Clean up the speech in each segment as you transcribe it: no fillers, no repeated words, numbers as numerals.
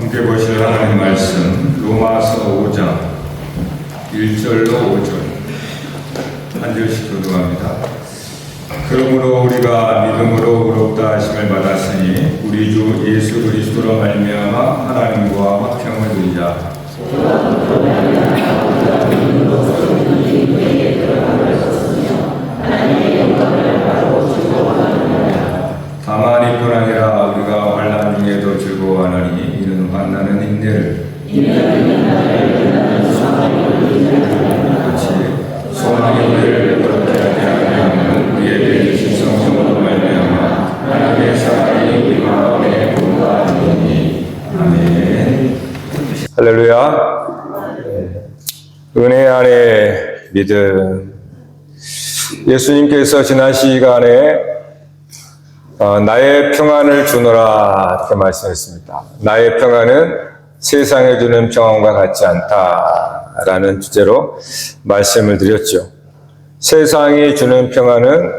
함께 보실 하나님 말씀 로마서 5장 1절로 5절 한 절씩 교독합니다. 그러므로 우리가 믿음으로 의롭다 하심을 받았으니 우리 주 예수 그리스도로 말미암아 하나님과 화평을 누리자. 다만 이뿐 아니라 우리가 환난 중에도 즐거워하나니 이는 환난은 인내를 같이 소망의 우리를 그렇게 하지 아니하면 우리에게 주신 성령으로 말미암아 하나님의 사랑이 우리 마음에 공부하느니. 아멘. 할렐루야. 은혜 안에 믿음. 예수님께서 지난 시간에 나의 평안을 주노라 이렇게 말씀했습니다. 나의 평안은 세상에 주는 평안과 같지 않다라는 주제로 말씀을 드렸죠. 세상이 주는 평안은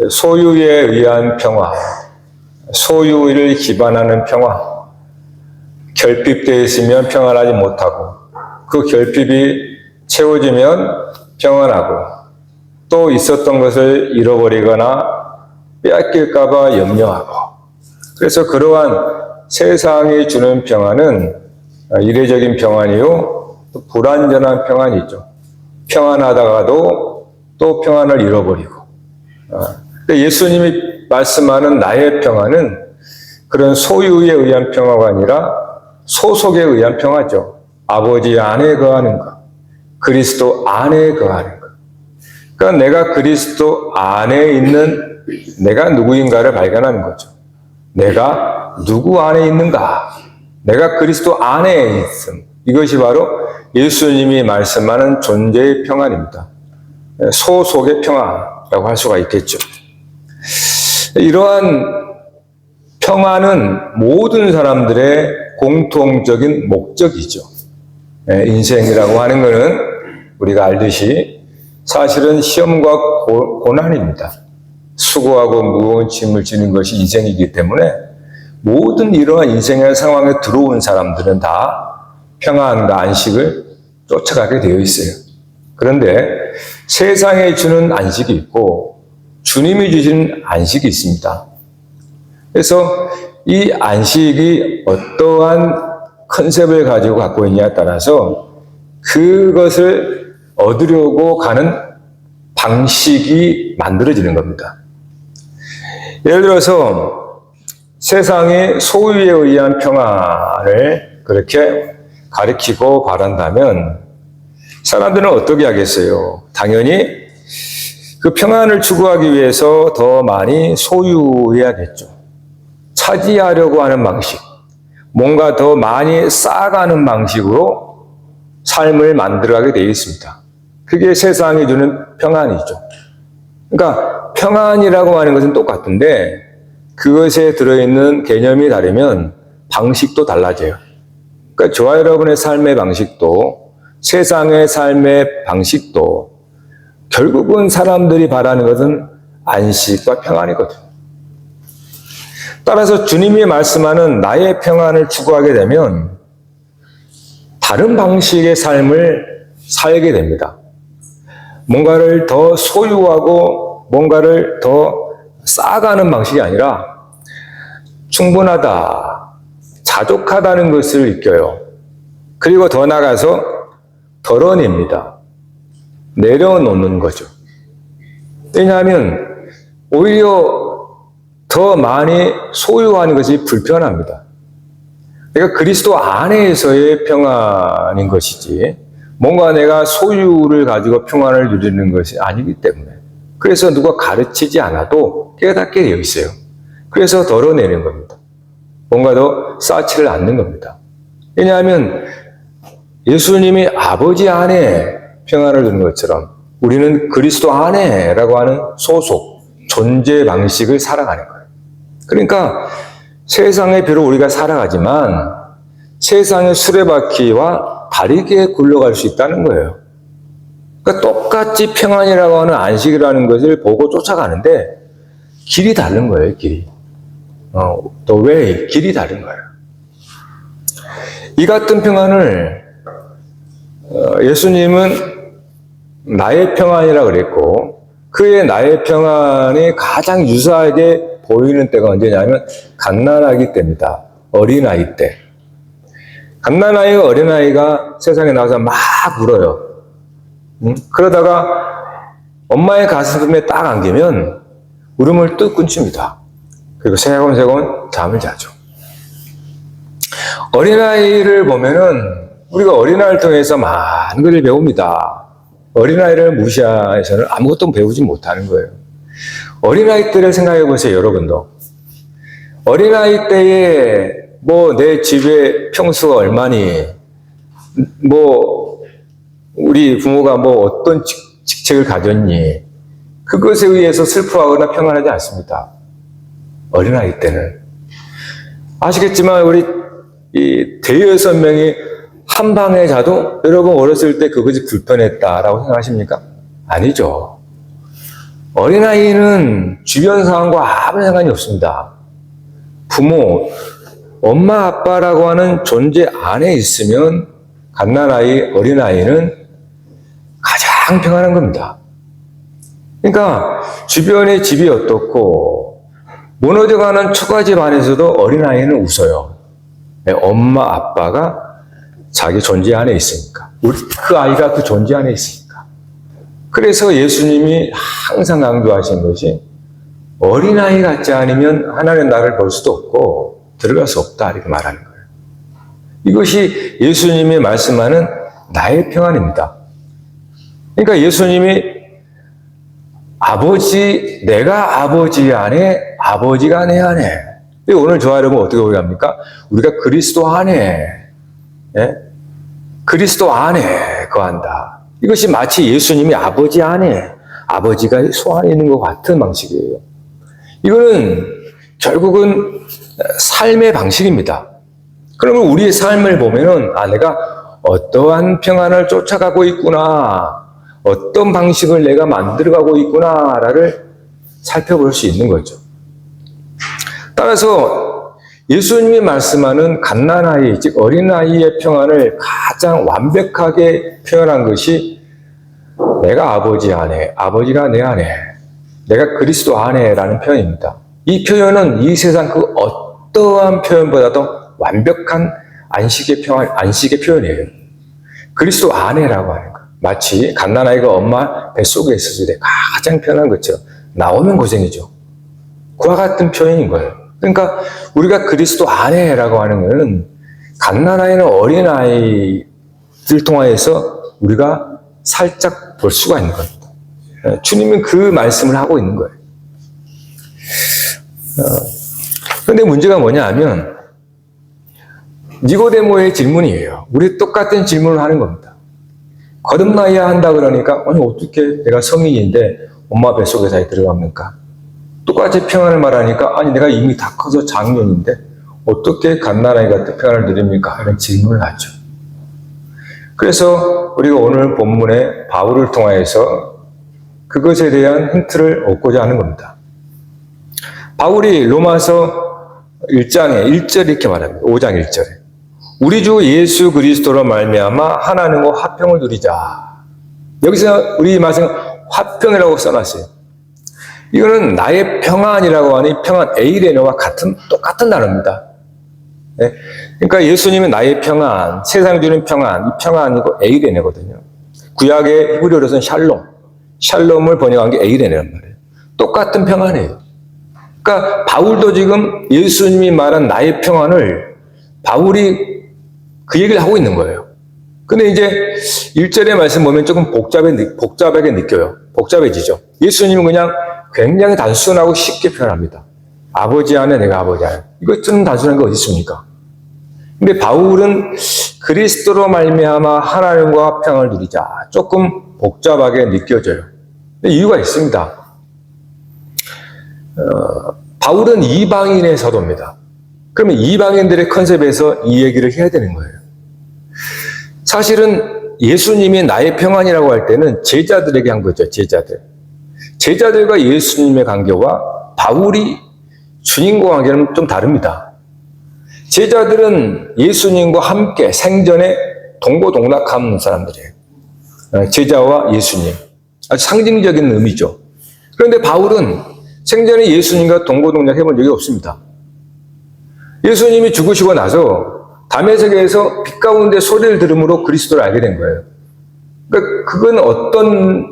소유에 의한 평화, 소유를 기반하는 평화, 결핍되어 있으면 평안하지 못하고 그 결핍이 채워지면 평안하고 또 있었던 것을 잃어버리거나 빼앗길까봐 염려하고, 그래서 그러한 세상이 주는 평안은 이례적인 평안이요 또 불완전한 평안이죠. 평안하다가도 또 평안을 잃어버리고. 예수님이 말씀하는 나의 평안은 그런 소유에 의한 평화가 아니라 소속에 의한 평화죠. 아버지 안에 거하는 것, 그리스도 안에 거하는 것. 그러니까 내가 그리스도 안에 있는 내가 누구인가를 발견하는 거죠. 내가 누구 안에 있는가? 내가 그리스도 안에 있음. 이것이 바로 예수님이 말씀하는 존재의 평안입니다. 소속의 평안이라고 할 수가 있겠죠. 이러한 평안은 모든 사람들의 공통적인 목적이죠. 인생이라고 하는 것은 우리가 알듯이 사실은 시험과 고난입니다. 수고하고 무거운 짐을 지는 것이 인생이기 때문에 모든 이러한 인생의 상황에 들어온 사람들은 다 평안과 안식을 쫓아가게 되어 있어요. 그런데 세상에 주는 안식이 있고 주님이 주신 안식이 있습니다. 그래서 이 안식이 어떠한 컨셉을 가지고 갖고 있냐에 따라서 그것을 얻으려고 가는 방식이 만들어지는 겁니다. 예를 들어서 세상의 소유에 의한 평안을 그렇게 가리키고 바란다면 사람들은 어떻게 하겠어요? 당연히 그 평안을 추구하기 위해서 더 많이 소유해야겠죠. 차지하려고 하는 방식, 뭔가 더 많이 쌓아가는 방식으로 삶을 만들어가게 되어 있습니다. 그게 세상이 주는 평안이죠. 그러니까 평안이라고 하는 것은 똑같은데 그것에 들어있는 개념이 다르면 방식도 달라져요. 그러니까 저와 여러분의 삶의 방식도 세상의 삶의 방식도 결국은 사람들이 바라는 것은 안식과 평안이거든요. 따라서 주님이 말씀하는 나의 평안을 추구하게 되면 다른 방식의 삶을 살게 됩니다. 뭔가를 더 소유하고 뭔가를 더 쌓아가는 방식이 아니라 충분하다, 자족하다는 것을 느껴요. 그리고 더 나아가서 덜어냅니다. 내려놓는 거죠. 왜냐하면 오히려 더 많이 소유하는 것이 불편합니다. 그러니까 그리스도 안에서의 평안인 것이지 뭔가 내가 소유를 가지고 평안을 누리는 것이 아니기 때문에, 그래서 누가 가르치지 않아도 깨닫게 되어 있어요. 그래서 덜어내는 겁니다. 뭔가 더 쌓지를 않는 겁니다. 왜냐하면 예수님이 아버지 안에 평안을 누리는 것처럼 우리는 그리스도 안에라고 하는 소속, 존재 방식을 살아가는 거예요. 그러니까 세상에 비록 우리가 살아가지만 세상의 수레바퀴와 다르게 굴러갈 수 있다는 거예요. 그러니까 똑같이 평안이라고 하는 안식이라는 것을 보고 쫓아가는데 길이 다른 거예요, 길이. The way, 길이 다른 거예요. 이 같은 평안을 예수님은 나의 평안이라 그랬고, 그의 나의 평안이 가장 유사하게 보이는 때가 언제냐면 갓난아기 때입니다. 어린아이 때. 갓난아이가 어린아이가 세상에 나와서 막 울어요. 그러다가 엄마의 가슴에 딱 안기면 울음을 뚝 끊습니다. 그리고 세곤세곤 잠을 자죠. 어린아이를 보면은 우리가 어린아이를 통해서 많은 것을 배웁니다. 어린아이를 무시해서는 아무것도 배우지 못하는 거예요. 어린아이 때를 생각해 보세요, 여러분도. 어린아이 때에 내 집의 평수가 얼마니, 우리 부모가 어떤 직책을 가졌니, 그것에 의해서 슬퍼하거나 평안하지 않습니다. 어린아이 때는. 아시겠지만 우리 이 대여섯 명이 한 방에 자도 여러분 어렸을 때 그것이 불편했다라고 생각하십니까? 아니죠. 어린아이는 주변 상황과 아무 상관이 없습니다. 부모, 엄마, 아빠라고 하는 존재 안에 있으면 갓난아이, 어린아이는 가장 평안한 겁니다. 그러니까 주변의 집이 어떻고 무너져가는 초가집 안에서도 어린아이는 웃어요. 엄마, 아빠가 자기 존재 안에 있으니까. 그 아이가 그 존재 안에 있으니까. 그래서 예수님이 항상 강조하신 것이 어린아이 같지 않으면 하나님의 나라를 볼 수도 없고 들어갈 수 없다 이렇게 말하는 거예요. 이것이 예수님이 말씀하는 나의 평안입니다. 그러니까 예수님이 내가 아버지 안에, 아버지가 내 안에. 오늘 저와 여러분 어떻게 오해합니까? 우리가 그리스도 안에, 그리스도 안에 거한다. 이것이 마치 예수님이 아버지 안에, 아버지가 소 안에 있는 것 같은 방식이에요. 이거는 결국은 삶의 방식입니다. 그러면 우리의 삶을 보면은, 내가 어떠한 평안을 쫓아가고 있구나, 어떤 방식을 내가 만들어가고 있구나를 살펴볼 수 있는 거죠. 따라서 예수님이 말씀하는 갓난아이, 즉 어린아이의 평안을 가장 완벽하게 표현한 것이 내가 아버지 안에, 아버지가 내 안에, 내가 그리스도 안에라는 표현입니다. 이 표현은 이 세상 그 어떠한 표현보다도 완벽한 안식의 표현이에요. 그리스도 안에라고 하는 거. 마치 갓난아이가 엄마 뱃속에 있었을 때 가장 편한 것처럼 나오면 고생이죠. 그와 같은 표현인 거예요. 그러니까 우리가 그리스도 안에라고 하는 것은 갓난아이는 어린아이를 통해서 우리가 살짝 볼 수가 있는 겁니다. 주님은 그 말씀을 하고 있는 거예요. 그런데 문제가 뭐냐 하면 니고데모의 질문이에요. 우리 똑같은 질문을 하는 겁니다. 거듭나야 한다 그러니까 어떻게 내가 성인인데 엄마 뱃속에 잘 들어갑니까? 똑같이 평안을 말하니까 내가 이미 다 커서 장년인데 어떻게 갓난아이 같은 평안을 누립니까? 이런 질문을 하죠. 그래서 우리가 오늘 본문의 바울을 통해서 그것에 대한 힌트를 얻고자 하는 겁니다. 바울이 로마서 1장에 1절 이렇게 말합니다. 5장 1절에 우리 주 예수 그리스도로 말미암아 하나님과 화평을 누리자. 여기서 우리 말씀 화평이라고 써놨어요. 이거는 나의 평안이라고 하니 평안 에이레노와 똑같은 단어입니다. 그러니까 예수님은 나의 평안, 세상이 주는 평안, 이 평안이고 에이레네거든요. 구약의 히브리어로서는 샬롬을 번역한 게 에이레네란 말이에요. 똑같은 평안이에요. 그러니까 바울도 지금 예수님이 말한 나의 평안을 바울이 그 얘기를 하고 있는 거예요. 근데 이제 1절의 말씀 보면 조금 복잡하게 느껴요. 복잡해지죠. 예수님은 그냥 굉장히 단순하고 쉽게 표현합니다. 아버지 안에 내가 아버지 안에. 이것은 단순한 게 어디 있습니까? 근데 바울은 그리스도로 말미암아 하나님과 평안을 누리자. 조금 복잡하게 느껴져요. 근데 이유가 있습니다. 바울은 이방인의 사도입니다. 그러면 이방인들의 컨셉에서 이 얘기를 해야 되는 거예요. 사실은 예수님이 나의 평안이라고 할 때는 제자들에게 한 거죠. 제자들과 예수님의 관계와 바울이 주님과 관계는 좀 다릅니다. 제자들은 예수님과 함께 생전에 동고동락하는 사람들이에요. 제자와 예수님. 아주 상징적인 의미죠. 그런데 바울은 생전에 예수님과 동고동락 해본 적이 없습니다. 예수님이 죽으시고 나서 다메섹에서 빛 가운데 소리를 들음으로 그리스도를 알게 된 거예요. 그러니까 그건 어떤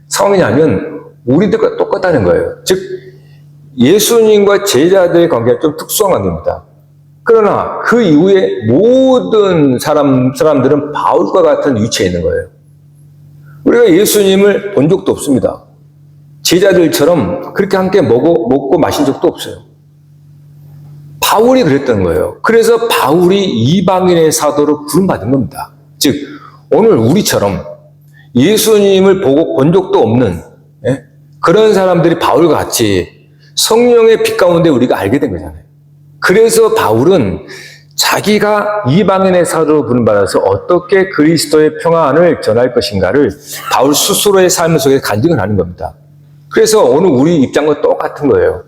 상황이냐면 우리들과 똑같다는 거예요. 즉 예수님과 제자들의 관계가 좀 특수한 관계입니다. 그러나 그 이후에 모든 사람들은 바울과 같은 위치에 있는 거예요. 우리가 예수님을 본 적도 없습니다. 제자들처럼 그렇게 함께 먹고 마신 적도 없어요. 바울이 그랬던 거예요. 그래서 바울이 이방인의 사도로 부름받은 겁니다. 즉 오늘 우리처럼 예수님을 본 적도 없는 그런 사람들이 바울과 같이 성령의 빛 가운데 우리가 알게 된 거잖아요. 그래서 바울은 자기가 이방인의 사도로 부름받아서 어떻게 그리스도의 평안을 전할 것인가를 바울 스스로의 삶 속에 간증을 하는 겁니다. 그래서 오늘 우리 입장과 똑같은 거예요.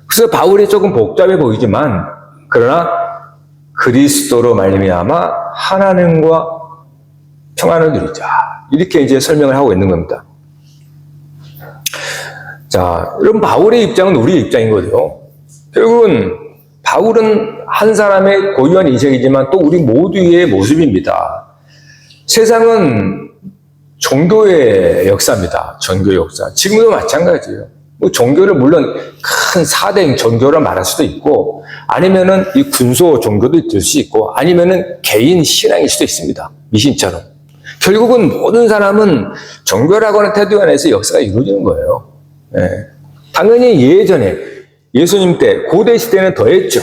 그래서 바울이 조금 복잡해 보이지만 그러나 그리스도로 말미암아 하나님과 평안을 누리자. 이렇게 이제 설명을 하고 있는 겁니다. 자, 여러분 바울의 입장은 우리의 입장인 거죠. 결국은 바울은 한 사람의 고유한 인생이지만 또 우리 모두의 모습입니다. 세상은 종교의 역사입니다. 종교의 역사. 지금도 마찬가지예요. 뭐 종교를 물론 큰 사대행 종교라 말할 수도 있고 아니면은 이 군소 종교도 될 수 있고 아니면은 개인 신앙일 수도 있습니다. 미신처럼. 결국은 모든 사람은 종교라고 하는 태도 안에서 역사가 이루어지는 거예요. 예. 당연히 예전에 예수님 때 고대 시대는 더했죠.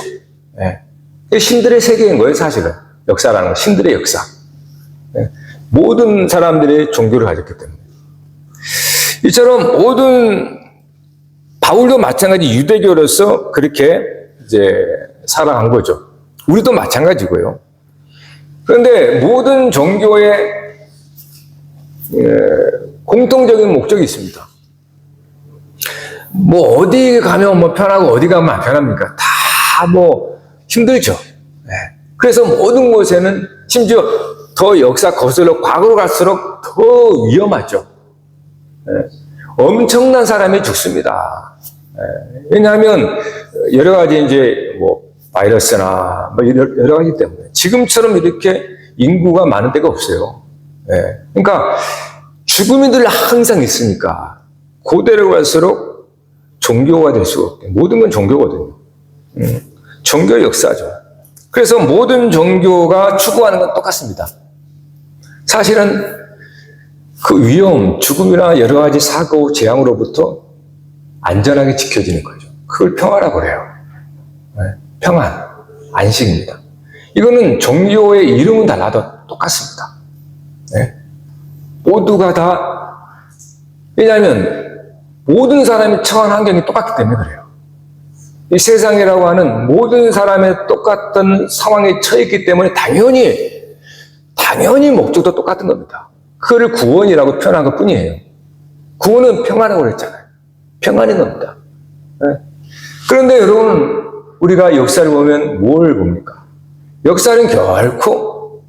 예. 신들의 세계인 거예요, 사실은. 역사라는 건 신들의 역사. 예. 모든 사람들이 종교를 가졌기 때문에. 이처럼 모든 바울도 마찬가지 유대교로서 그렇게 이제 살아간 거죠. 우리도 마찬가지고요. 그런데 모든 종교의 공통적인 목적이 있습니다. 뭐 어디 가면 뭐 편하고 어디 가면 안 편합니까? 다 뭐 힘들죠. 그래서 모든 곳에는 심지어 더 역사 거슬러 과거로 갈수록 더 위험하죠. 엄청난 사람이 죽습니다. 왜냐하면 여러 가지 이제 뭐 바이러스나 뭐 여러 가지 때문에 지금처럼 이렇게 인구가 많은 데가 없어요. 그러니까 죽음이 늘 항상 있으니까 고대로 갈수록 종교가 될 수가 없게 모든 건 종교거든요. 종교의 역사죠. 그래서 모든 종교가 추구하는 건 똑같습니다. 사실은 그 위험, 죽음이나 여러 가지 사고, 재앙으로부터 안전하게 지켜지는 거죠. 그걸 평화라고 그래요. 평안, 안식입니다. 이거는 종교의 이름은 달라도 똑같습니다. 모두가 다, 왜냐하면 모든 사람이 처한 환경이 똑같기 때문에 그래요. 이 세상이라고 하는 모든 사람의 똑같은 상황에 처했기 때문에 당연히 목적도 똑같은 겁니다. 그걸 구원이라고 표현한 것 뿐이에요. 구원은 평안이라고 그랬잖아요. 평안인 겁니다. 그런데 여러분, 우리가 역사를 보면 뭘 봅니까? 역사는 결코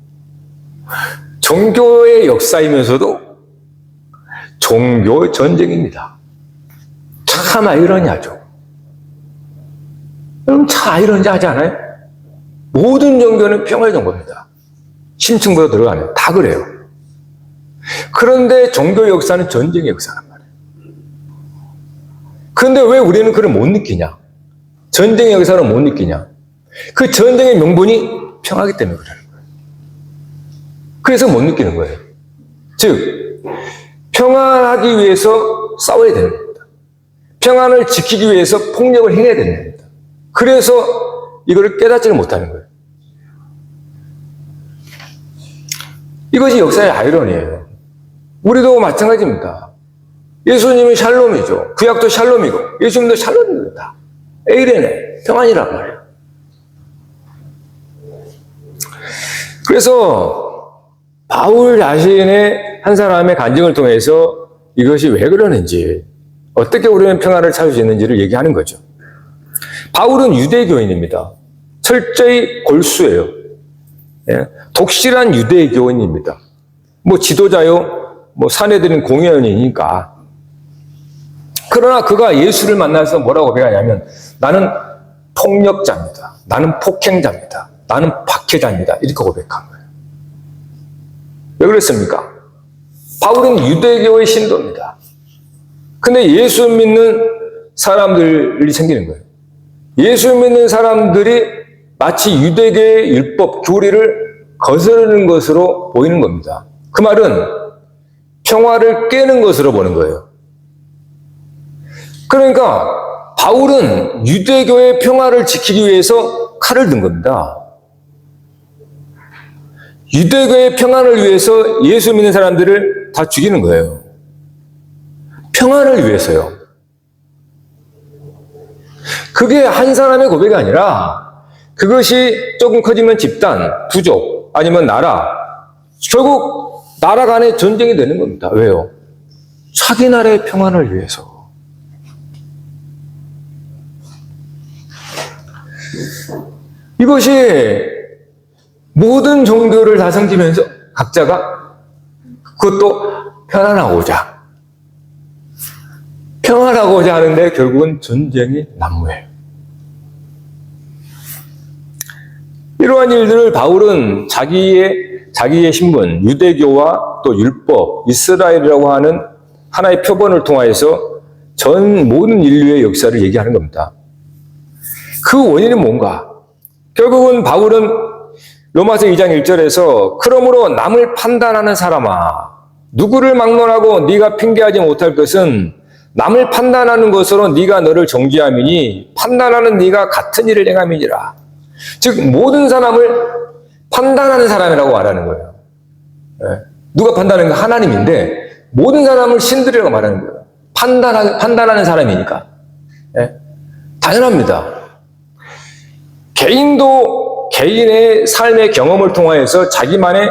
종교의 역사이면서도 종교 전쟁입니다. 참 아이러니하죠. 여러분, 참 아이러니하지 않아요? 모든 종교는 평화의 정보입니다. 심층부터 들어가면 다 그래요. 그런데 종교 역사는 전쟁의 역사란 말이에요. 그런데 왜 우리는 그걸 못 느끼냐? 전쟁의 역사를 못 느끼냐? 그 전쟁의 명분이 평화이기 때문에 그러는 거예요. 그래서 못 느끼는 거예요. 즉, 평안하기 위해서 싸워야 되는 겁니다. 평안을 지키기 위해서 폭력을 행해야 되는 겁니다. 그래서 이걸 깨닫지를 못하는 거예요. 이것이 역사의 아이러니예요. 우리도 마찬가지입니다. 예수님은 샬롬이죠. 구약도 샬롬이고 예수님도 샬롬입니다. 에이레네, 평안이란 말이에요. 그래서 바울 자신의 한 사람의 간증을 통해서 이것이 왜 그러는지, 어떻게 우리는 평안을 찾을 수 있는지를 얘기하는 거죠. 바울은 유대교인입니다. 철저히 골수예요. 예? 독실한 유대교인입니다. 뭐 지도자요, 뭐 사내들은 공회원이니까. 그러나 그가 예수를 만나서 뭐라고 고백하냐면 나는 폭력자입니다. 나는 폭행자입니다. 나는 박해자입니다. 이렇게 고백한 거예요. 왜 그랬습니까? 바울은 유대교의 신도입니다. 근데 예수 믿는 사람들이 생기는 거예요. 예수 믿는 사람들이 마치 유대교의 율법, 교리를 거스르는 것으로 보이는 겁니다. 그 말은 평화를 깨는 것으로 보는 거예요. 그러니까 바울은 유대교의 평화를 지키기 위해서 칼을 든 겁니다. 유대교의 평안을 위해서 예수 믿는 사람들을 다 죽이는 거예요. 평안을 위해서요. 그게 한 사람의 고백이 아니라 그것이 조금 커지면 집단, 부족, 아니면 나라, 결국 나라 간의 전쟁이 되는 겁니다. 왜요? 자기 나라의 평안을 위해서. 이것이 모든 종교를 다 섬기면서 각자가 그것도 평안하고자 하는데 결국은 전쟁이 난무해요. 이러한 일들을 바울은 자기의 신분, 유대교와 또 율법, 이스라엘이라고 하는 하나의 표본을 통하여서 전 모든 인류의 역사를 얘기하는 겁니다. 그 원인은 뭔가? 결국은 바울은 로마서 2장 1절에서 그러므로 남을 판단하는 사람아 누구를 막론하고 네가 핑계하지 못할 것은 남을 판단하는 것으로 네가 너를 정죄함이니 판단하는 네가 같은 일을 행함이니라. 즉 모든 사람을 판단하는 사람이라고 말하는 거예요. 누가 판단하는 건 하나님인데 모든 사람을 신들이라고 말하는 거예요. 판단하는 사람이니까. 당연합니다. 개인도 개인의 삶의 경험을 통하여서 자기만의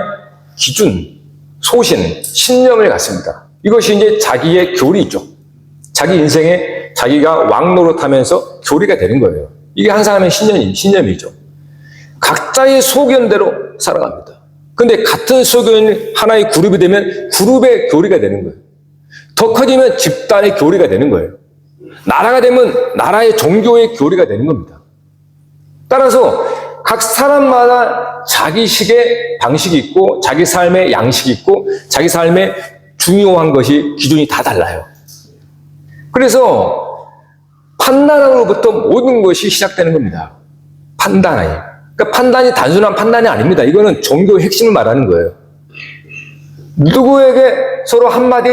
기준, 소신, 신념을 갖습니다. 이것이 이제 자기의 교리죠. 자기 인생에 자기가 왕노릇하면서 교리가 되는 거예요. 이게 한 사람의 신념이죠. 각자의 소견대로 살아갑니다. 근데 같은 소견이 하나의 그룹이 되면 그룹의 교리가 되는 거예요. 더 커지면 집단의 교리가 되는 거예요. 나라가 되면 나라의 종교의 교리가 되는 겁니다. 따라서 각 사람마다 자기식의 방식이 있고 자기 삶의 양식이 있고 자기 삶의 중요한 것이 기준이 다 달라요. 그래서 판단으로부터 모든 것이 시작되는 겁니다. 판단이. 그러니까 판단이 단순한 판단이 아닙니다. 이거는 종교의 핵심을 말하는 거예요. 누구에게 서로 한마디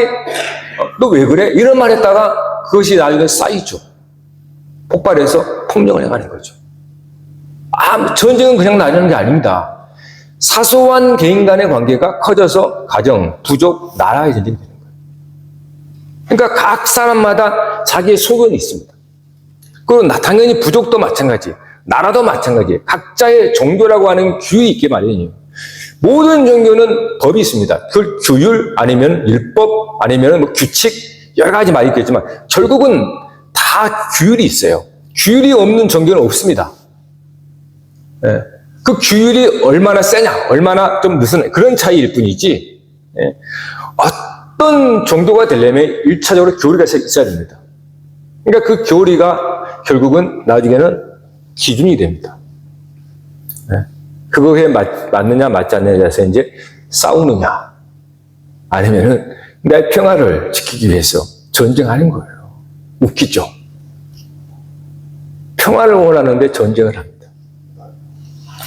너 왜 그래? 이런 말 했다가 그것이 나중에 쌓이죠. 폭발해서 폭력을 해가는 거죠. 전쟁은 그냥 나뉘는 게 아닙니다. 사소한 개인 간의 관계가 커져서 가정, 부족, 나라의 전쟁이 되는 거예요. 그러니까 각 사람마다 자기의 소견이 있습니다. 그리고 당연히 부족도 마찬가지, 나라도 마찬가지, 각자의 종교라고 하는 규율이 있게 마련이에요. 모든 종교는 법이 있습니다. 그 규율 아니면 율법 아니면 뭐 규칙 여러 가지 말이 있겠지만 결국은 다 규율이 있어요. 규율이 없는 종교는 없습니다. 그 규율이 얼마나 세냐, 얼마나 좀 느슨해 그런 차이일 뿐이지 어떤 종교가 되려면 1차적으로 교리가 있어야 됩니다. 그러니까 그 교리가 결국은 나중에는 기준이 됩니다. 그거에 맞느냐 맞지 않느냐에서 이제 싸우느냐 아니면은 내 평화를 지키기 위해서 전쟁하는 거예요. 웃기죠? 평화를 원하는데 전쟁을 합니다.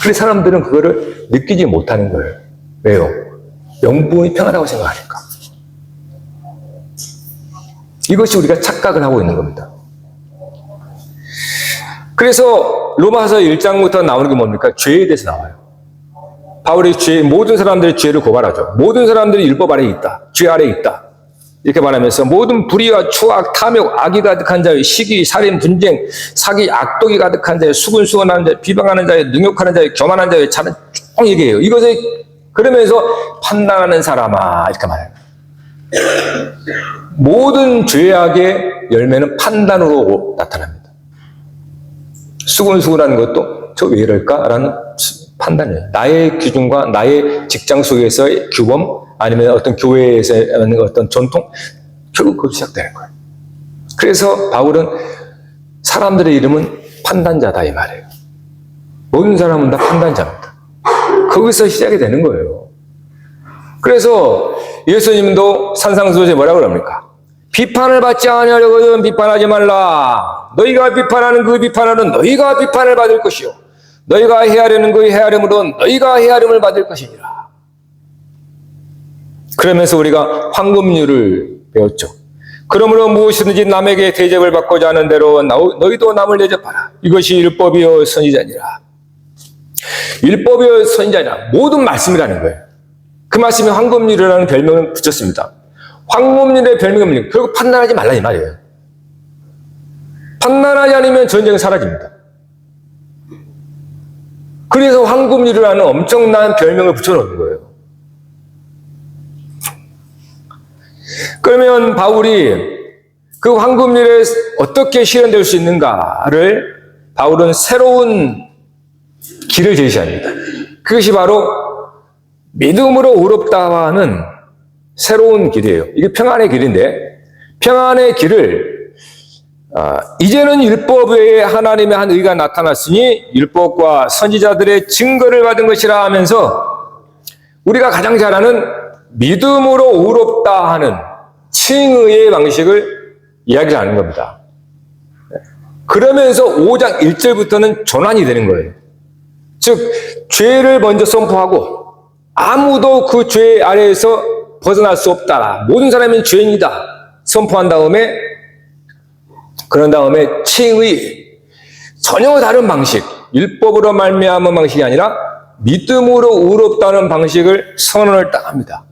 그래서 사람들은 그거를 느끼지 못하는 거예요. 왜요? 영분이 평화라고 생각하니까. 이것이 우리가 착각을 하고 있는 겁니다. 그래서 로마서 1장부터 나오는 게 뭡니까? 죄에 대해서 나와요. 바울이 모든 사람들의 죄를 고발하죠. 모든 사람들이 율법 아래에 있다. 죄 아래에 있다. 이렇게 말하면서 모든 불의와 추악, 탐욕, 악이 가득한 자의 시기, 살인, 분쟁, 사기, 악독이 가득한 자의 수근수근하는 자의 비방하는 자의 능욕하는 자의 교만한 자의 자는 쭉 얘기해요. 이것을 그러면서 판단하는 사람아 이렇게 말해요. 모든 죄악의 열매는 판단으로 나타납니다. 수근수근하는 것도 저 왜 이럴까라는 판단이에요. 나의 기준과 나의 직장 속에서의 규범 아니면 어떤 교회에서 하는 어떤 전통 결국 그것이 시작되는 거예요. 그래서 바울은 사람들의 이름은 판단자다 이 말이에요. 모든 사람은 다 판단자입니다. 거기서 시작이 되는 거예요. 그래서 예수님도 산상수훈에 뭐라고 그럽니까? 비판을 받지 아니하려거든 비판하지 말라. 너희가 비판하는 그 비판하는 너희가 비판을 받을 것이요 너희가 헤아리는 그 헤아림으로 너희가 헤아림을 받을 것이니라. 그러면서 우리가 황금률을 배웠죠. 그러므로 무엇이든지 남에게 대접을 받고자 하는 대로 너희도 남을 대접하라. 이것이 율법이요 선지자니라. 율법이요 선지자니라. 모든 말씀이라는 거예요. 그 말씀에 황금률이라는 별명을 붙였습니다. 황금률의 별명은 결국 판단하지 말라 이 말이에요. 판단하지 않으면 전쟁은 사라집니다. 그래서 황금률이라는 엄청난 별명을 붙여놓은 거예요. 그러면 바울이 그 황금률에 어떻게 실현될 수 있는가를 바울은 새로운 길을 제시합니다. 그것이 바로 믿음으로 의롭다 하는 새로운 길이에요. 이게 평안의 길인데 평안의 길을 이제는 율법 외에 하나님의 한 의가 나타났으니 율법과 선지자들의 증거를 받은 것이라 하면서 우리가 가장 잘 아는 믿음으로 의롭다 하는 칭의의 방식을 이야기를 하는 겁니다. 그러면서 5장 1절부터는 전환이 되는 거예요. 즉 죄를 먼저 선포하고 아무도 그 죄 아래에서 벗어날 수 없다. 모든 사람은 죄인이다. 선포한 다음에 그런 다음에 칭의 전혀 다른 방식 율법으로 말미암은 방식이 아니라 믿음으로 의롭다는 방식을 선언을 딱 합니다.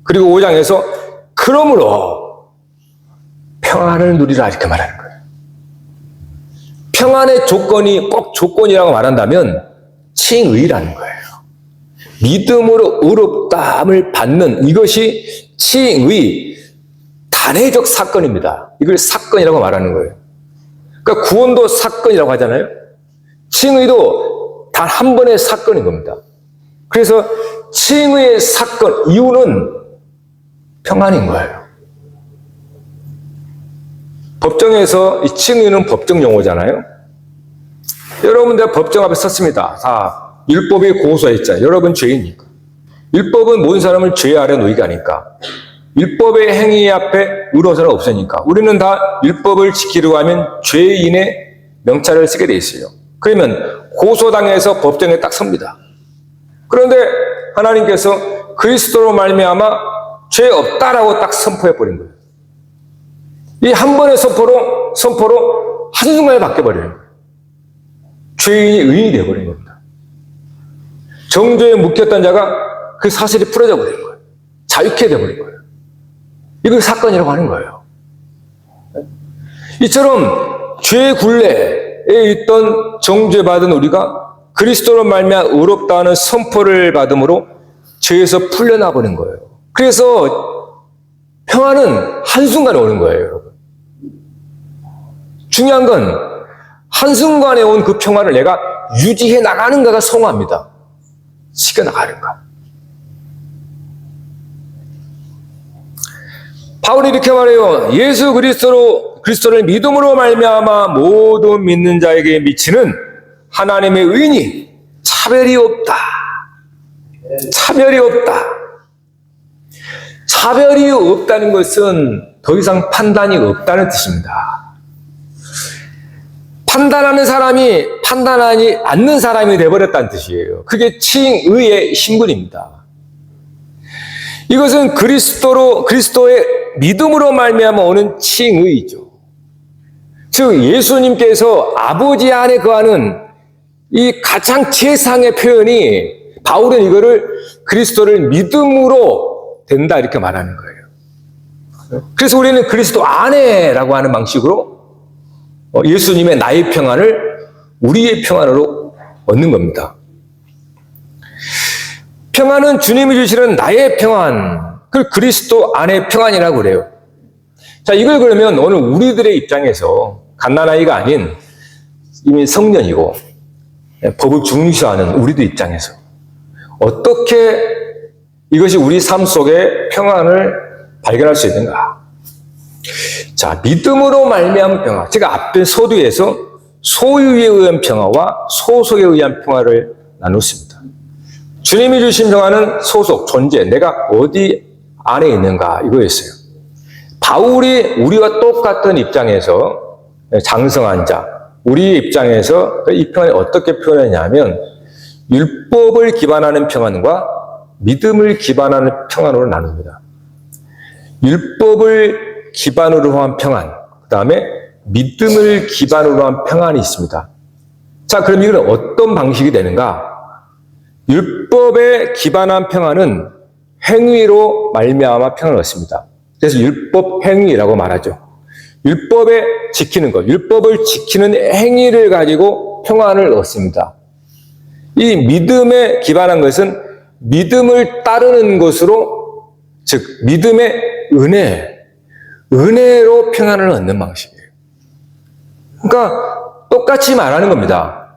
그리고 5장에서 그러므로 평안을 누리라 이렇게 말하는 거예요. 평안의 조건이 꼭 조건이라고 말한다면 칭의라는 거예요. 믿음으로 의롭다함을 받는 이것이 칭의 단회적 사건입니다. 이걸 사건이라고 말하는 거예요. 그러니까 구원도 사건이라고 하잖아요. 칭의도 단 한 번의 사건인 겁니다. 그래서 칭의의 사건 이유는 평안인 거예요. 법정에서 이 칭의는 법정 용어잖아요. 여러분들 법정 앞에 섰습니다. 다 율법이 고소했잖아요. 여러분 죄이니까. 율법은 모든 사람을 죄 아래 놓이게 하니까. 율법의 행위 앞에 의로서는 없으니까. 우리는 다 율법을 지키려고 하면 죄인의 명찰을 쓰게 돼 있어요. 그러면 고소당해서 법정에 딱 섭니다. 그런데 하나님께서 그리스도로 말미암아 죄 없다라고 딱 선포해 버린 거예요. 이 한 번의 선포로 한순간에 바뀌어버리는 거예요. 죄인이 의인이 되어버린 겁니다. 정죄에 묶였던 자가 그 사실이 풀어져 버린 거예요. 자유케 되어버린 거예요. 이걸 사건이라고 하는 거예요. 이처럼 죄 굴레에 있던 정죄받은 우리가 그리스도로 말미암아 의롭다는 선포를 받음으로 죄에서 풀려나 버린 거예요. 그래서 평안은 한순간에 오는 거예요, 여러분. 중요한 건 한순간에 온 그 평안을 내가 유지해 나가는가가 성화입니다. 지켜나가는가. 바울이 이렇게 말해요. 예수 그리스도를 믿음으로 말미암아 모든 믿는 자에게 미치는 하나님의 의인이 차별이 없다. 차별이 없다. 차별이 없다는 것은 더 이상 판단이 없다는 뜻입니다. 판단하는 사람이 판단하지 않는 사람이 되어버렸다는 뜻이에요. 그게 칭의의 신분입니다. 이것은 그리스도의 믿음으로 말미암아 오는 칭의죠. 즉 예수님께서 아버지 안에 거하는 이 가장 최상의 표현이 바울은 이거를 그리스도를 믿음으로 된다 이렇게 말하는 거예요. 그래서 우리는 그리스도 안에라고 하는 방식으로 예수님의 나의 평안을 우리의 평안으로 얻는 겁니다. 평안은 주님이 주시는 나의 평안, 그 그리스도 안의 평안이라고 그래요. 자, 이걸 그러면 오늘 우리들의 입장에서 갓난아이가 아닌 이미 성년이고 법을 중시하는 우리들 입장에서 어떻게 이것이 우리 삶 속에 평안을 발견할 수 있는가? 자, 믿음으로 말미암은 평화. 제가 앞에 서두에서 소유에 의한 평화와 소속에 의한 평화를 나눴습니다. 주님이 주신 평화는 소속, 존재, 내가 어디 안에 있는가 이거였어요. 바울이 우리와 똑같은 입장에서 장성한 자, 우리 입장에서 이 평안을 어떻게 표현했냐면 율법을 기반하는 평안과 믿음을 기반하는 평안으로 나눕니다. 율법을 기반으로 한 평안, 그 다음에 믿음을 기반으로 한 평안이 있습니다. 자, 그럼 이건 어떤 방식이 되는가? 율법에 기반한 평안은 행위로 말미암아 평안을 얻습니다. 그래서 율법 행위라고 말하죠. 율법에 지키는 것, 율법을 지키는 행위를 가지고 평안을 얻습니다. 이 믿음에 기반한 것은 믿음을 따르는 것으로, 즉 믿음의 은혜로 평안을 얻는 방식이에요. 그러니까 똑같이 말하는 겁니다.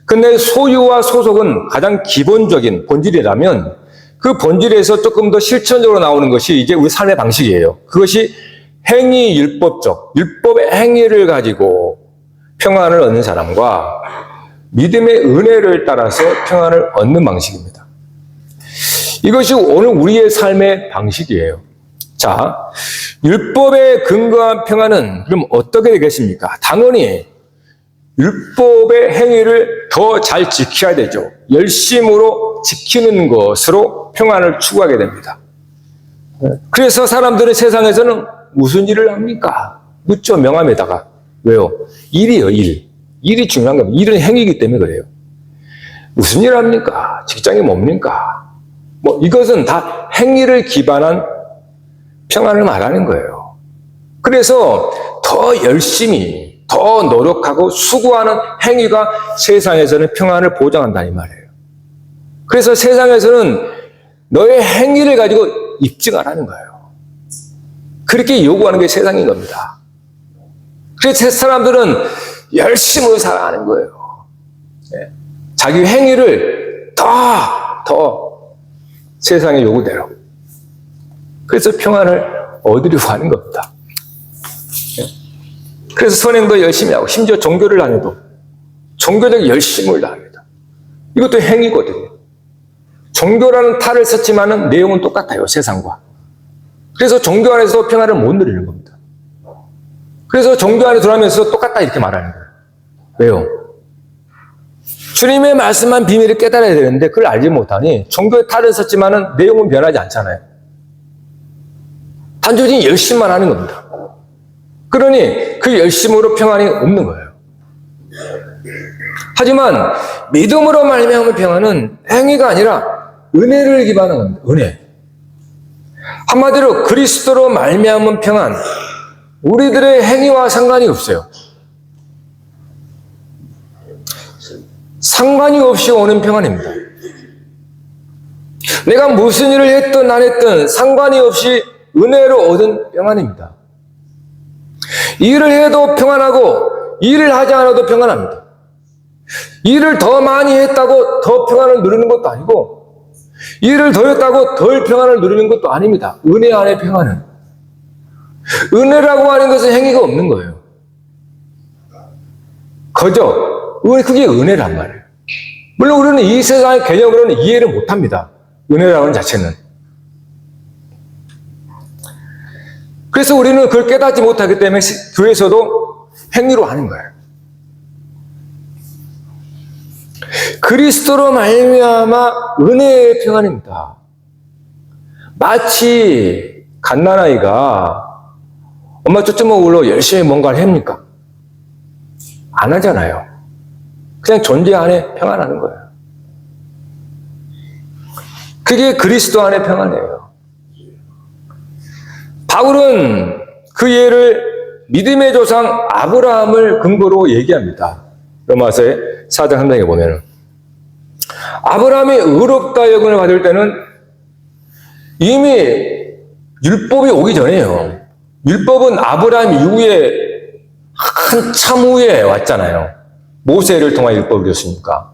근데 소유와 소속은 가장 기본적인 본질이라면 그 본질에서 조금 더 실천적으로 나오는 것이 이제 우리 삶의 방식이에요. 그것이 행위 율법적, 율법의 행위를 가지고 평안을 얻는 사람과 믿음의 은혜를 따라서 평안을 얻는 방식입니다. 이것이 오늘 우리의 삶의 방식이에요. 자, 율법에 근거한 평안은 그럼 어떻게 되겠습니까? 당연히 율법의 행위를 더 잘 지켜야 되죠. 열심으로 지키는 것으로 평안을 추구하게 됩니다. 그래서 사람들은 세상에서는 무슨 일을 합니까? 묻죠, 명함에다가. 왜요? 일이요, 일. 일이 중요한 겁니다. 일은 행위이기 때문에 그래요. 무슨 일을 합니까? 직장이 뭡니까? 이것은 다 행위를 기반한 평안을 말하는 거예요. 그래서 더 열심히, 더 노력하고 수고하는 행위가 세상에서는 평안을 보장한다 이 말이에요. 그래서 세상에서는 너의 행위를 가지고 입증하라는 거예요. 그렇게 요구하는 게 세상인 겁니다. 그래서 사람들은 열심히 살아가는 거예요. 자기 행위를 더 세상의 요구대로. 그래서 평안을 얻으려고 하는 겁니다. 그래서 선행도 열심히 하고 심지어 종교를 안 해도 종교적 열심을 다합니다. 이것도 행위거든요. 종교라는 탈을 썼지만 내용은 똑같아요, 세상과. 그래서 종교 안에서 평안을 못 누리는 겁니다. 그래서 종교 안에 들어가면서 똑같다 이렇게 말하는 거예요. 왜요? 주님의 말씀만 비밀을 깨달아야 되는데 그걸 알지 못하니 종교의 탈을 썼지만 내용은 변하지 않잖아요. 단순히 열심만 하는 겁니다. 그러니 그 열심으로 평안이 없는 거예요. 하지만 믿음으로 말미암은 평안은 행위가 아니라 은혜를 기반한 겁니다. 은혜. 한마디로 그리스도로 말미암은 평안, 우리들의 행위와 상관이 없어요. 상관이 없이 오는 평안입니다. 내가 무슨 일을 했든 안 했든 상관이 없이 은혜로 얻은 평안입니다. 일을 해도 평안하고 일을 하지 않아도 평안합니다. 일을 더 많이 했다고 더 평안을 누리는 것도 아니고 일을 더 했다고 덜 평안을 누리는 것도 아닙니다. 은혜 안의 평안은. 은혜라고 하는 것은 행위가 없는 거예요. 그죠? 그게 은혜란 말이에요. 물론 우리는 이 세상의 개념으로는 이해를 못합니다. 은혜라는 자체는. 그래서 우리는 그걸 깨닫지 못하기 때문에 교회에서도 행위로 하는 거예요. 그리스도로 말미암아 은혜의 평안입니다. 마치 갓난아이가 엄마 쫓지 먹으러 열심히 뭔가를 합니까? 안 하잖아요. 그냥 존재 안에 평안하는 거예요. 그게 그리스도 안의 평안이에요. 바울은 그 예를 믿음의 조상 아브라함을 근거로 얘기합니다. 로마서의 4장 3장에 보면은 아브라함이 의롭다 여김을 받을 때는 이미 율법이 오기 전에요. 율법은 아브라함 이후에 한참 후에 왔잖아요. 모세를 통해 율법을 줬으니까.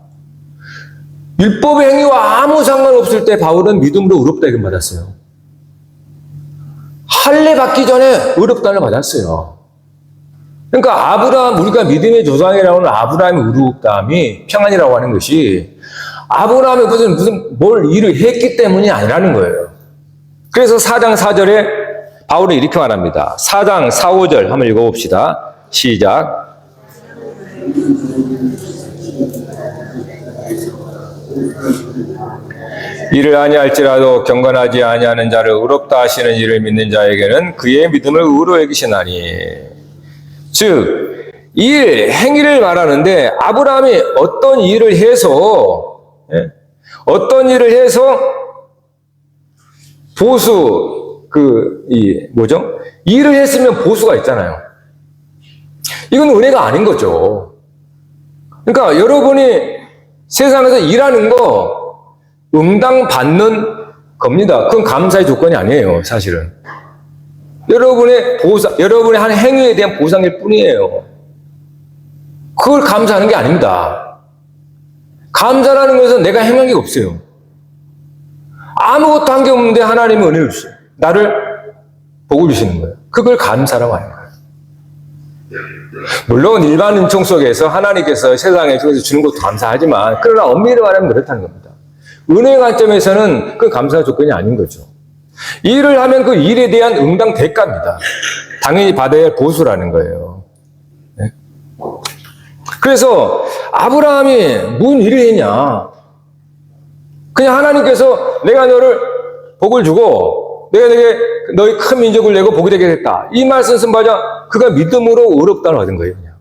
율법의 행위와 아무 상관없을 때 바울은 믿음으로 의롭다 이름 받았어요. 할례 받기 전에 의롭다를 받았어요. 그러니까 아브라함, 우리가 믿음의 조상이라고 하는 아브라함의 의롭다함이 평안이라고 하는 것이 아브라함이 무슨 뭘 일을 했기 때문이 아니라는 거예요. 그래서 4장 4절에 바울은 이렇게 말합니다. 4장 4, 5절 한번 읽어봅시다. 시작. 이를 아니할지라도 경건하지 아니하는 자를 의롭다 하시는 이를 믿는 자에게는 그의 믿음을 의로 여기시나니. 즉, 행위를 말하는데 아브라함이 어떤 일을 해서 일을 했으면 보수가 있잖아요. 이건 은혜가 아닌 거죠. 그러니까 여러분이 세상에서 일하는 거 응당받는 겁니다. 그건 감사의 조건이 아니에요, 사실은. 여러분의 한 행위에 대한 보상일 뿐이에요. 그걸 감사하는 게 아닙니다. 감사라는 것은 내가 행한 게 없어요. 아무것도 한 게 없는데 하나님이 은혜를 주세요. 나를 복을 주시는 거예요. 그걸 감사라고 하는 거예요. 물론 일반 은총 속에서 하나님께서 세상에 주는 것도 감사하지만, 그러나 엄밀히 말하면 그렇다는 겁니다. 은혜의 관점에서는 그 감사 조건이 아닌 거죠. 일을 하면 그 일에 대한 응당 대가입니다. 당연히 받아야 할 보수라는 거예요. 네? 그래서 아브라함이 무슨 일을 했냐? 그냥 하나님께서 내가 너를 복을 주고 내가 너희 큰 민족을 내고 복이 되게 했다. 이 말씀 쓴바자 그가 믿음으로 의롭다를 받은 거예요. 그냥.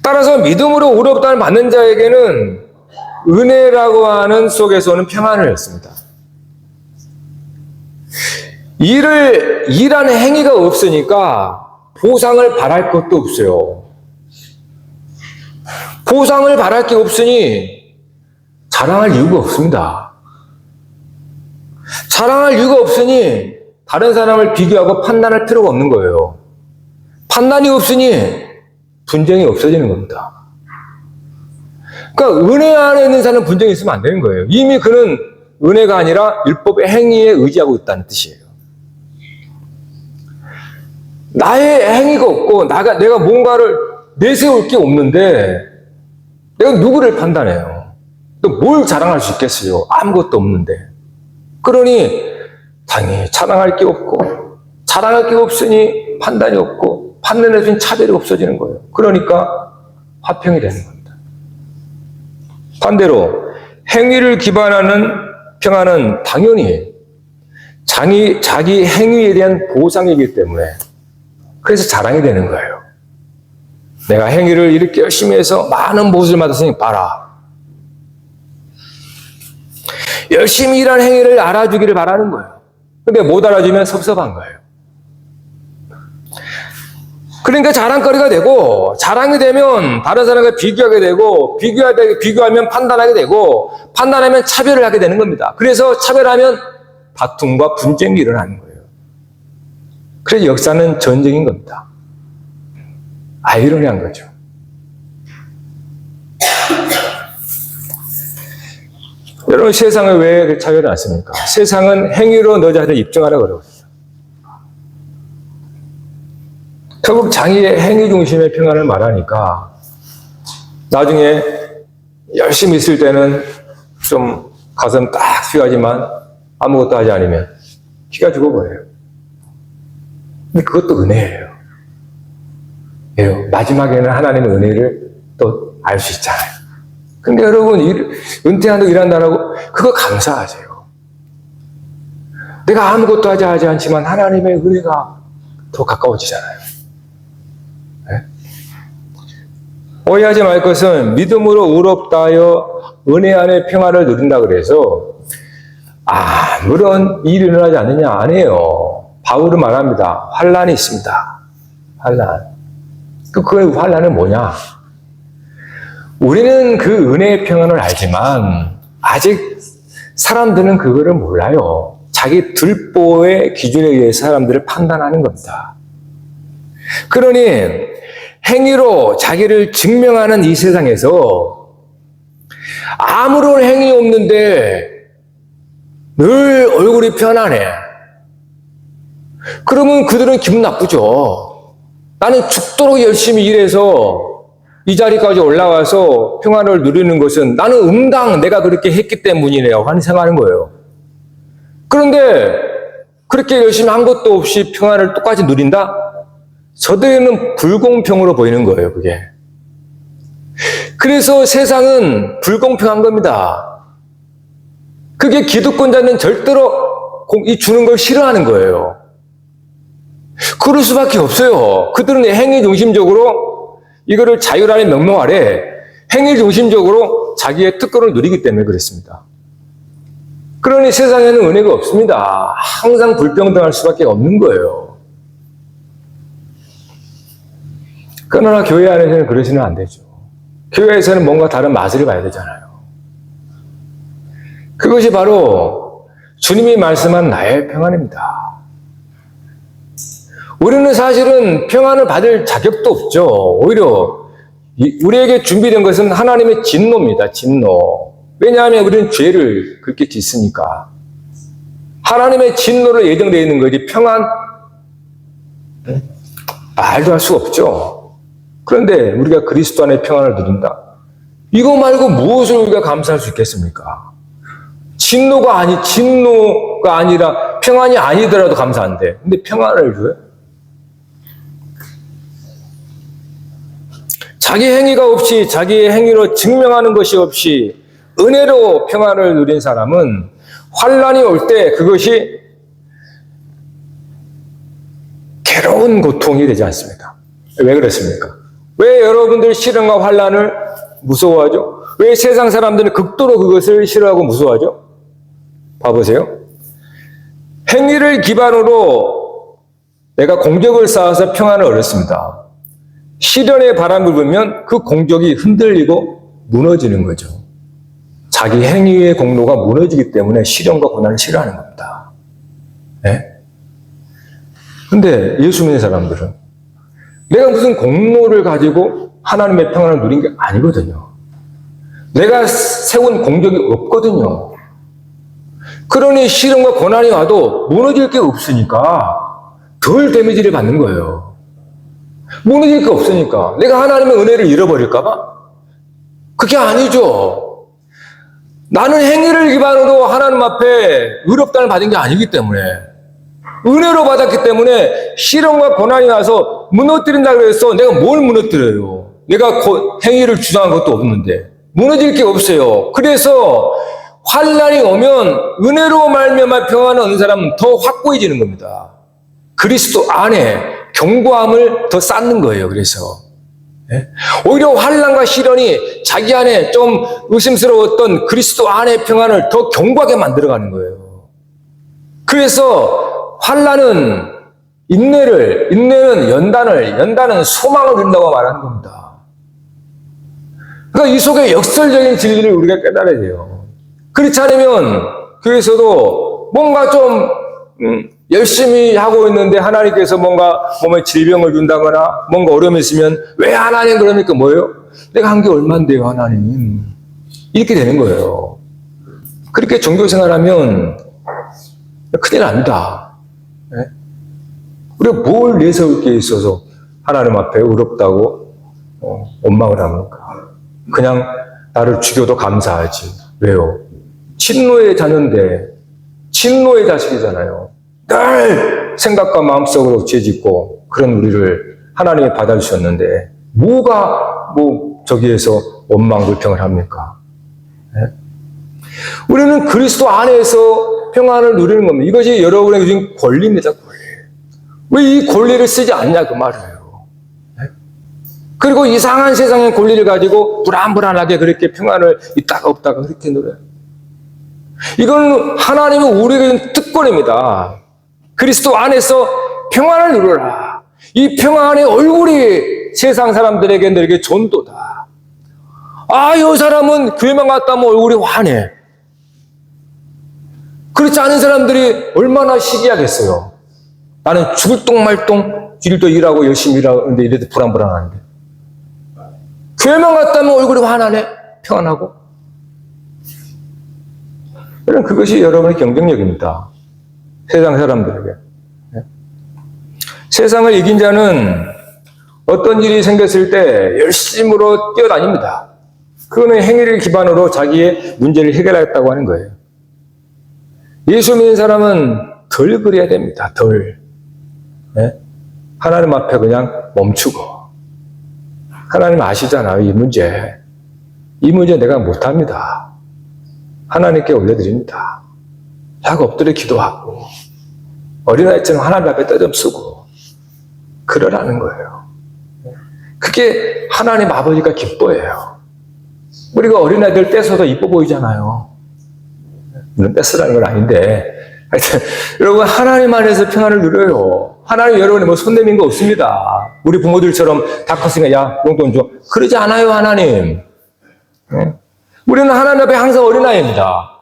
따라서 믿음으로 의롭다를 받는 자에게는 은혜라고 하는 속에서는 평안을 했습니다. 일하는 행위가 없으니까 보상을 바랄 것도 없어요. 보상을 바랄 게 없으니 자랑할 이유가 없습니다. 자랑할 이유가 없으니 다른 사람을 비교하고 판단할 필요가 없는 거예요. 판단이 없으니 분쟁이 없어지는 겁니다. 그러니까 은혜 안에 있는 사람은 분쟁이 있으면 안 되는 거예요. 이미 그는 은혜가 아니라 율법의 행위에 의지하고 있다는 뜻이에요. 나의 행위가 없고 내가 뭔가를 내세울 게 없는데 내가 누구를 판단해요? 또 뭘 자랑할 수 있겠어요? 아무것도 없는데. 그러니 당연히 자랑할 게 없고 자랑할 게 없으니 판단이 없고 판단에 대한 차별이 없어지는 거예요. 그러니까 화평이 되는 겁니다. 반대로 행위를 기반하는 평안은 당연히 자기 행위에 대한 보상이기 때문에 그래서 자랑이 되는 거예요. 내가 행위를 이렇게 열심히 해서 많은 보수를 받았으니 봐라. 열심히 일한 행위를 알아주기를 바라는 거예요. 근데 못 알아주면 섭섭한 거예요. 그러니까 자랑거리가 되고, 자랑이 되면 다른 사람과 비교하게 되고, 비교하면 판단하게 되고, 판단하면 차별을 하게 되는 겁니다. 그래서 차별하면 다툼과 분쟁이 일어나는 거예요. 그래서 역사는 전쟁인 겁니다. 아이러니한 거죠. 여러분, 세상을 왜 차별을 않습니까? 세상은 행위로 너 자신을 입증하라고 그러거든요. 결국 자기의 행위 중심의 평안을 말하니까 나중에 열심히 있을 때는 좀 가슴 딱 휘하지만 아무것도 하지 않으면 피가 죽어버려요. 근데 그것도 은혜예요. 마지막에는 하나님의 은혜를 또 알 수 있잖아요. 근데 여러분, 은퇴한다고 일한다라고 그거 감사하세요. 내가 아무것도 하지 않지만 하나님의 은혜가 더 가까워지잖아요. 네? 오해하지 말 것은 믿음으로 의롭다하여 은혜 안에 평화를 누린다 그래서 아무런 일이 일어나지 않느냐? 아니에요. 바울은 말합니다. 환난이 있습니다. 환난. 그 환난은 뭐냐? 우리는 그 은혜의 평안을 알지만 아직 사람들은 그거를 몰라요. 자기 들보의 기준에 의해 사람들을 판단하는 겁니다. 그러니 행위로 자기를 증명하는 이 세상에서 아무런 행위 없는데 늘 얼굴이 편안해. 그러면 그들은 기분 나쁘죠. 나는 죽도록 열심히 일해서 이 자리까지 올라와서 평안을 누리는 것은 나는 응당 내가 그렇게 했기 때문이네요 하는 생각하는 거예요. 그런데 그렇게 열심히 한 것도 없이 평안을 똑같이 누린다? 저들에는 불공평으로 보이는 거예요, 그게. 그래서 세상은 불공평한 겁니다. 그게 기득권자는 절대로 이 주는 걸 싫어하는 거예요. 그럴 수밖에 없어요. 그들은 행위 중심적으로 이거를 자유라는 명목 아래 행위 중심적으로 자기의 특권을 누리기 때문에 그렇습니다. 그러니 세상에는 은혜가 없습니다. 항상 불평등할 수밖에 없는 거예요. 그러나 교회 안에서는 그러시면 안 되죠. 교회에서는 뭔가 다른 맛을 봐야 되잖아요. 그것이 바로 주님이 말씀한 나의 평안입니다. 우리는 사실은 평안을 받을 자격도 없죠. 오히려 우리에게 준비된 것은 하나님의 진노입니다. 진노. 왜냐하면 우리는 죄를 그렇게 짓으니까. 하나님의 진노를 예정되어 있는 거지 평안? 말도 할 수가 없죠. 그런데 우리가 그리스도 안에 평안을 누린다. 이거 말고 무엇을 우리가 감사할 수 있겠습니까? 진노가 아니라 평안이 아니더라도 감사한데. 근데 평안을 줘요? 자기 행위가 없이 자기의 행위로 증명하는 것이 없이 은혜로 평안을 누린 사람은 환난이 올 때 그것이 괴로운 고통이 되지 않습니다. 왜 그렇습니까? 왜 여러분들 시련과 환난을 무서워하죠? 왜 세상 사람들은 극도로 그것을 싫어하고 무서워하죠? 봐보세요. 행위를 기반으로 내가 공적을 쌓아서 평안을 얻었습니다. 시련의 바람을 불면 그 공적이 흔들리고 무너지는 거죠. 자기 행위의 공로가 무너지기 때문에 시련과 고난을 싫어하는 겁니다. 네? 근데 예수 믿는 사람들은 내가 무슨 공로를 가지고 하나님의 평안을 누린 게 아니거든요. 내가 세운 공적이 없거든요. 그러니 시련과 고난이 와도 무너질 게 없으니까 덜 데미지를 받는 거예요. 무너질 게 없으니까. 내가 하나님의 은혜를 잃어버릴까봐? 그게 아니죠. 나는 행위를 기반으로 하나님 앞에 의롭다를 받은 게 아니기 때문에 은혜로 받았기 때문에 시련과 고난이 와서 무너뜨린다고 해서 내가 뭘 무너뜨려요? 내가 행위를 주장한 것도 없는데 무너질 게 없어요. 그래서 환난이 오면 은혜로 말미암아 평안을 얻는 사람은 더 확고해지는 겁니다. 그리스도 안에 견고함을 더 쌓는 거예요. 그래서 오히려 환난과 시련이 자기 안에 좀 의심스러웠던 그리스도 안의 평안을 더 견고하게 만들어가는 거예요. 그래서 환난은 인내는 연단은 소망을 준다고 말하는 겁니다. 그러니까 이 속에 역설적인 진리를 우리가 깨달아야 돼요. 그렇지 않으면 교회에서도 뭔가 좀 열심히 하고 있는데 하나님께서 뭔가 몸에 질병을 준다거나 뭔가 어려움이 있으면 왜 하나님 그러니까 뭐예요? 내가 한 게 얼만데요 하나님. 이렇게 되는 거예요. 그렇게 종교생활하면 큰일 납니다. 네? 우리가 뭘 내세울 게 있어서 하나님 앞에 의롭다고 원망을 합니까? 그냥 나를 죽여도 감사하지. 왜요? 친노의 자녀인데 친노의 자식이잖아요. 늘 생각과 마음속으로 죄짓고 그런 우리를 하나님이 받아주셨는데 뭐가 저기에서 원망 불평을 합니까? 네? 우리는 그리스도 안에서 평안을 누리는 겁니다. 이것이 여러분에게 주신 권리입니다. 권리. 왜 이 권리를 쓰지 않냐 그 말이에요. 네? 그리고 이상한 세상의 권리를 가지고 불안불안하게 그렇게 평안을 있다가 없다가 그렇게 누려요. 이건 하나님이 우리에게 준 특권입니다. 그리스도 안에서 평안을 누려라. 이 평안의 얼굴이 세상 사람들에게 너에게 전도다. 이 사람은 교회만 갔다 오면 얼굴이 환해. 그렇지 않은 사람들이 얼마나 시기하겠어요. 나는 죽을 똥 말똥 일도 일하고 열심히 일하는데 이래도 불안불안한데 교회만 갔다 오면 얼굴이 환하네. 평안하고. 여러분, 그것이 여러분의 경쟁력입니다. 세상 사람들에게. 세상을 이긴 자는 어떤 일이 생겼을 때 열심으로 뛰어다닙니다. 그거는 행위를 기반으로 자기의 문제를 해결하겠다고 하는 거예요. 예수 믿는 사람은 덜 그래야 됩니다. 덜. 하나님 앞에 그냥 멈추고. 하나님 아시잖아요, 이 문제. 이 문제 내가 못합니다. 하나님께 올려드립니다. 하고 엎드려 기도하고 어린아이처럼 하나님 앞에 떠좀 쓰고 그러라는 거예요. 그게 하나님 아버지가 기뻐해요. 우리가 어린아이들 떼서도 이뻐 보이잖아요. 물론 떼쓰라는 건 아닌데 하여튼 여러분 하나님 안에서 평안을 누려요. 하나님 여러분이 뭐 손 내민 거 없습니다. 우리 부모들처럼 다 컸으니까 야 용돈 줘. 그러지 않아요 하나님. 우리는 하나님 앞에 항상 어린아이입니다.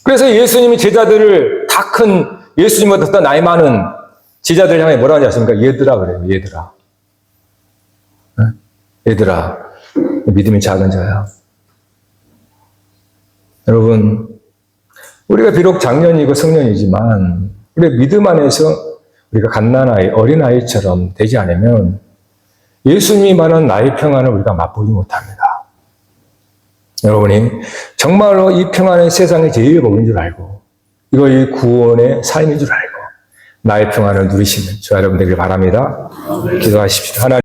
그래서 예수님이 제자들을 다 큰 예수님보다 더 나이 많은 제자들 향해 뭐라 하지 않습니까? 얘들아 그래요. 얘들아. 얘들아. 믿음이 작은 자야. 여러분 우리가 비록 장년이고 성년이지만 우리의 믿음 안에서 우리가 갓난아이, 어린아이처럼 되지 않으면 예수님이 말한 나의 평안을 우리가 맛보지 못합니다. 여러분이 정말로 이 평안은 세상의 제일 복인 줄 알고 이거 구원의 삶인 줄 알고 나의 평안을 누리시는 저 여러분 되길 바랍니다. 기도하십시오. 하나님